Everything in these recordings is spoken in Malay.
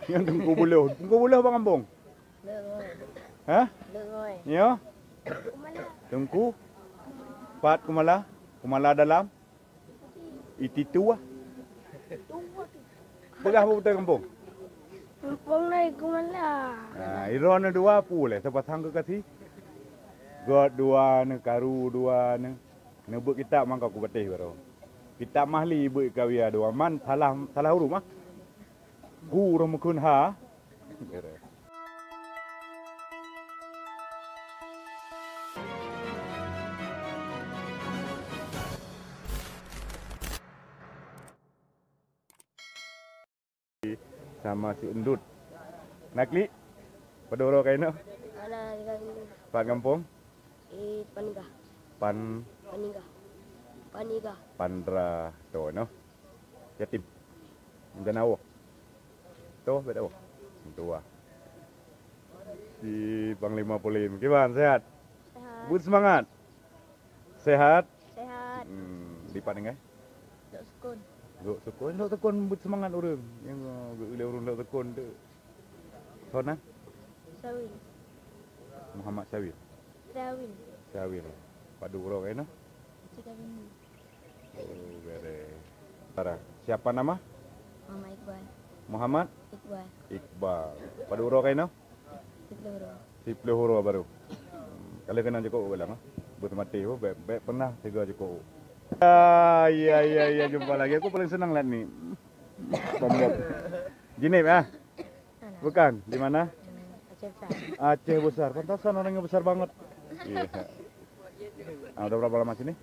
Yang Tengku Buluh. Tengku Buluh apa kampung? Lengoi. Hah? Lengoi. Ya? Tengku. Pat Kumala. Kumala dalam. Ititu lah. Pegah apa betul kampung? Kampung naik kumala. Iron dua puleh. Siapa sangka kasih? God dua ne, karu dua ne. Nebut kita mangkau ku betih baru. Kita mahli ibu kawia dua man salah huruf mah. Guru mukun ha. Beres. Sama si Endut. Nakli? Padoro kayo no? Ana Pan kampung? Paniga. Paniga. Paniga. Pandra to no? Yatim. Mindanao. To bedaw. Tua. Si Panglima Polim. Gimana sehat? Sehat. But semangat. Sehat? Sehat. Di Panengai? Dok sukun. Dok tekun but semangat urang. Yang urang dok tekun tu. Sona? Sawil. Muhammad Syawil. Sawil. Syawil. Padu uro kayo no? Cika Bini. Oh, beres. Tara, siapa nama? Mama Iqbal. Muhammad Iqbal. Iqbal. Padu uro kayo no? Iqbal. Siplo huro baru. Kali kena jeko ulang ah. But mati ho, baik pernah tiga jeko. Iya, jumpa lagi. Aku paling senang lihat nih. Bombok. Jinip ah? Bukan, di mana? Aceh besar. Aceh besar. Pantasan orangnya besar banget. Iya. Udah berapa lama sini?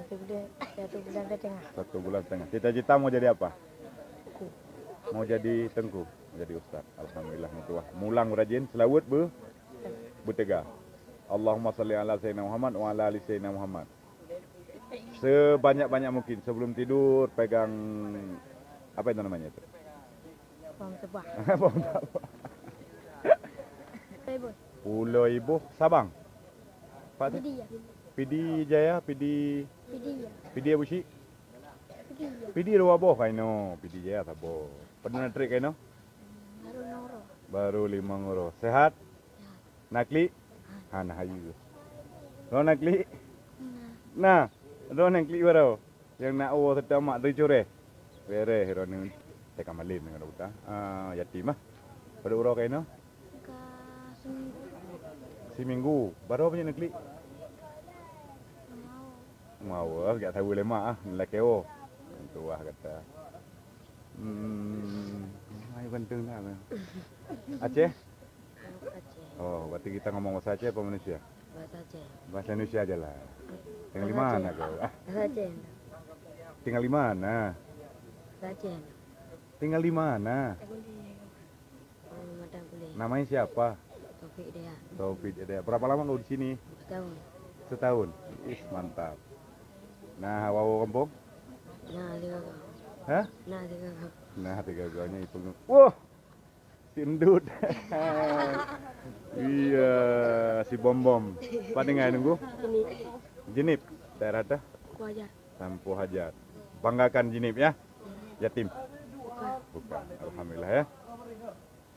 Satu bulan setengah. 1 bulan setengah. Cita-cita mau jadi apa? Mau jadi tengku, jadi ustaz. Alhamdulillah mutuah. Mulang rajin, selawat betega. Allahumma salli ala sayyidina Muhammad wa ala ali sayyidina Muhammad. Sebanyak-banyak mungkin sebelum tidur pegang apa itu namanya itu? Pohon tebak. Pohon tebak. Ibu. Pulau Ibu, Sabang. Pak tu? Pidi ya. Pidi Jaya, Pidi Pidi ya. Pidi Abushi. Pidi ya. Pidi dua boh kaino, Pidi Jaya tabo. Pernah trik kaino? Baru noro. Baru 5 euro. Sehat? Nakli? Hana hayu. Lo nakli? Nah, lo nakli baru. Yang nak awak tetap mak tercure. Bere hero ni teka malin dengan uta. Yatim ah. Pada urang kaino? Ka seminggu. Seminggu. Baru apa nakli? Mau. Mau gak tahu lemak ah, lakeo. Tu ah kata. Ai bantung lah. Aceh? Aceh. Oh, berarti kita ngomong bahasa Aceh apa Malaysia? Bahasa Aceh. Bahasa Indonesia aja lah. Tinggal di Bahasa mana Aceh. kau? Bahasa Aceh. Tinggal di mana? Bahasa Aceh. Tinggal di mana? Madang boleh. Namanya siapa? Taufik dia. Taufik ada. Berapa lama kau di sini? Setahun. Setahun. Ih, mantap. Nah, wawo kampung? Nah, tiga kau. Hah? Nah, tiga kau. Nah, tiga gaunya itu. Wah, sindut. Iya, si bom. Pada nggak nunggu? Ini. Jinip, daerah dah. Wajar. Sampu Hajat. Banggakan Jinip ya. Yatim. Bukan. Bukan. Alhamdulillah ya.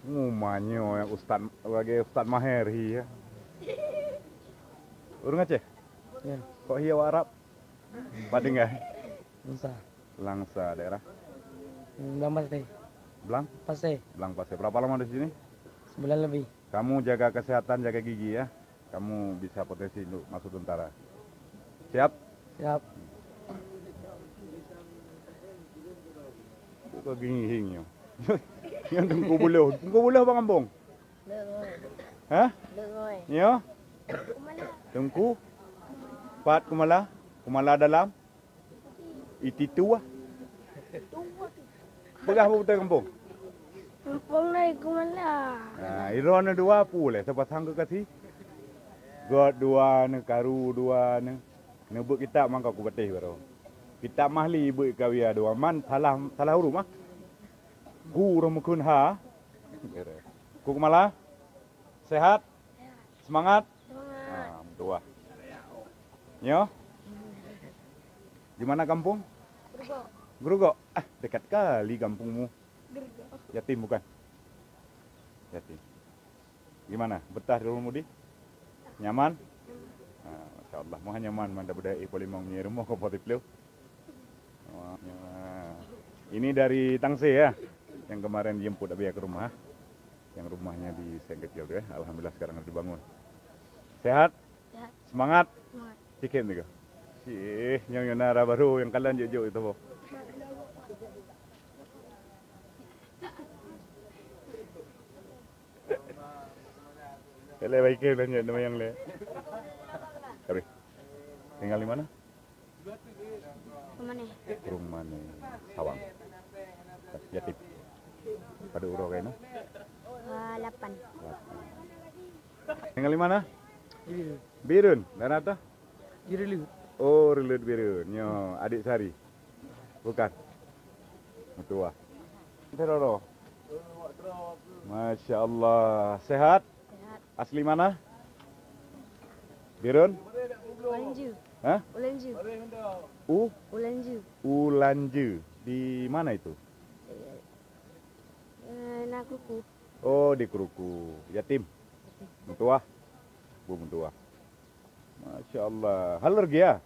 Manyo yang Ustaz sebagai Ustaz Maher ya. Urung Aceh? Ya, Kok hiu Arab? Pada nggak? bisa. Langsa daerah. Belang pasti. Belang? Pasti. Belang Pasir. Berapa lama di sini? Sebulan lebih. Kamu jaga kesehatan, jaga gigi ya. Kamu bisa potensi untuk masuk tentara. Siap? Siap. Kok gini-gini. Yang Tengku Buluh. Tengku Buluh apa kampung? Lengoi. Hah? Lengoi. Ya? Kumala. Tengku. Pat Kumala. Kumala dalam. Ititu lah. Pegah apa betul kampung? Kampung naik kumala. Iron dua puleh. Siapa sangka kasih? God dua ne, karu dua ne. Nebut kita mangkau ku betih baru. Kita mahli ibu kawia dua man salah huruf mah. Guru mukun ha. Beres. Ku Kumala? Sehat? Semangat? Semangat. Tua. Yo. Di mana kampung? Gergo. Gerugo. Dekat kali kampungmu. Gergo. Yatim bukan? Yatim. Gimana? Betah di rumah Mudi? Nyaman? Masya Allah. Mohon nyaman. Manda budaya boleh mau punya rumah kau potip liu. Ini dari Tangse ya, yang kemarin jemput Abia ke rumah, yang rumahnya di Sengkecil ya. Alhamdulillah sekarang udah dibangun. Sehat? Sehat. Semangat? Semangat. Sikit nih kau. Yang nara baru yang kalian jauh itu boh. Le baiknya belanja nama yang le. Tapi tinggal di mana? Kemana? Rumah nih Sawang. Yatim. Pada uro kayaknya. 8. Tinggal di mana? Biru. Birun. Dan apa? Biru. Oh, Relut Birun. Nyo, adik Sari. Bukan. Mertua. Teroro. Masya Allah. Sehat? Sehat. Asli mana? Birun? Ulanju. Hah? Ulanju. Ulanju. Ulanju. Di mana itu? Nakuku. Oh, di Keruku. Yatim. Mertua? Bu mertua. Masya Allah. Alergi ya?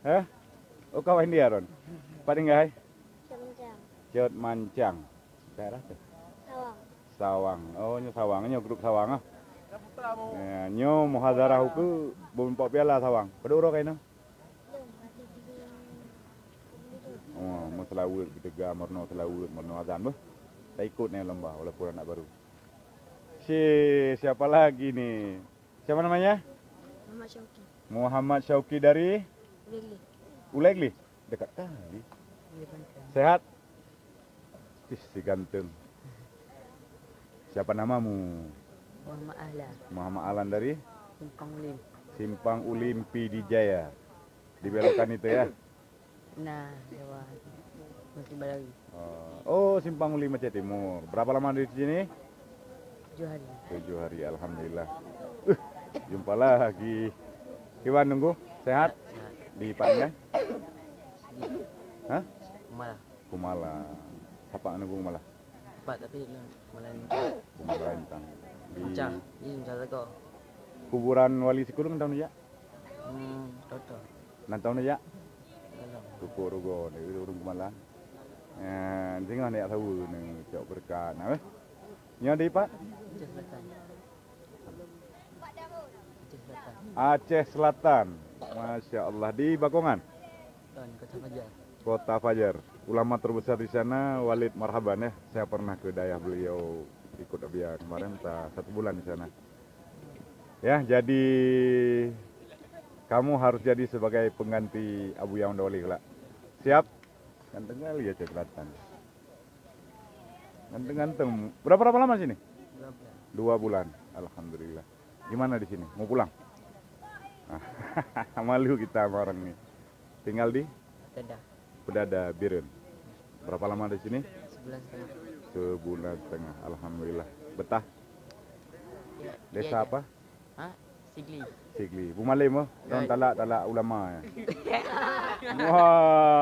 Hah? Oh, kawan dia, Ron? Paling nggak? Kencang. Cot Mancang. Daerah tuh? Sawang. Sawang. Oh, nyo Sawang. Nyo grup Sawang ah. Ya, nyo muhadharah huku bumpok piala Sawang. Pada uro kayaknya? Oh, mau selawut kita gambar selawut mau azan bah. Tak ikut nih lomba walaupun anak baru. Siapa lagi nih? Siapa namanya? Muhammad Syauki. Muhammad Syauki dari Ulegli. Ulegli. Dekat kali. Sehat? Si ganteng. Siapa namamu? Muhammad Ahla. Muhammad Alan dari Simpang Lim. Simpang Ulim Pidijaya. Dibelokan itu ya. Nah, lewat Masjid Balawi. Oh, Simpang Ulim Aceh Timur. Berapa lama di sini? 7 hari. 7 hari, alhamdulillah. Jumpa lagi. Gimana nunggu? Sehat? Sehat. Di Padang? Hah? Malah. Kumala. Apa nunggu Kumala? Cepat tapi malah Kumala Intang. Di pecah. Ini salah kau. kuburan Wali Sikulung tahun ya? Toto. Nantau ya? Kalau. Tuku rugo ni urung Kumala. Tengah ni tahu ni cok berkat. Nah, nya di Pak? Aceh Selatan. Aceh Selatan. Masya Allah di Bakongan. Dan Kota Fajar. Kota Fajar. Ulama terbesar di sana Walid Marhaban ya. Saya pernah ke dayah beliau ikut Abia kemarin 1 bulan di sana. Ya, jadi kamu harus jadi sebagai pengganti Abu Yaman Dawali kelak. Siap? Ganteng kali ya Aceh Selatan. Ganteng-ganteng. Berapa lama sini? 2 bulan. Alhamdulillah. Gimana di sini? Mau pulang? Malu kita sama orang nih. Tinggal di Dadah. Pedada Birun. Berapa lama di sini? 11,5. 1,5 bulan. Alhamdulillah. Betah? Ya, Desa apa? Hah? Sigli. Sigli. Bu Malim oh. Tahun talak ulama ya. Wah.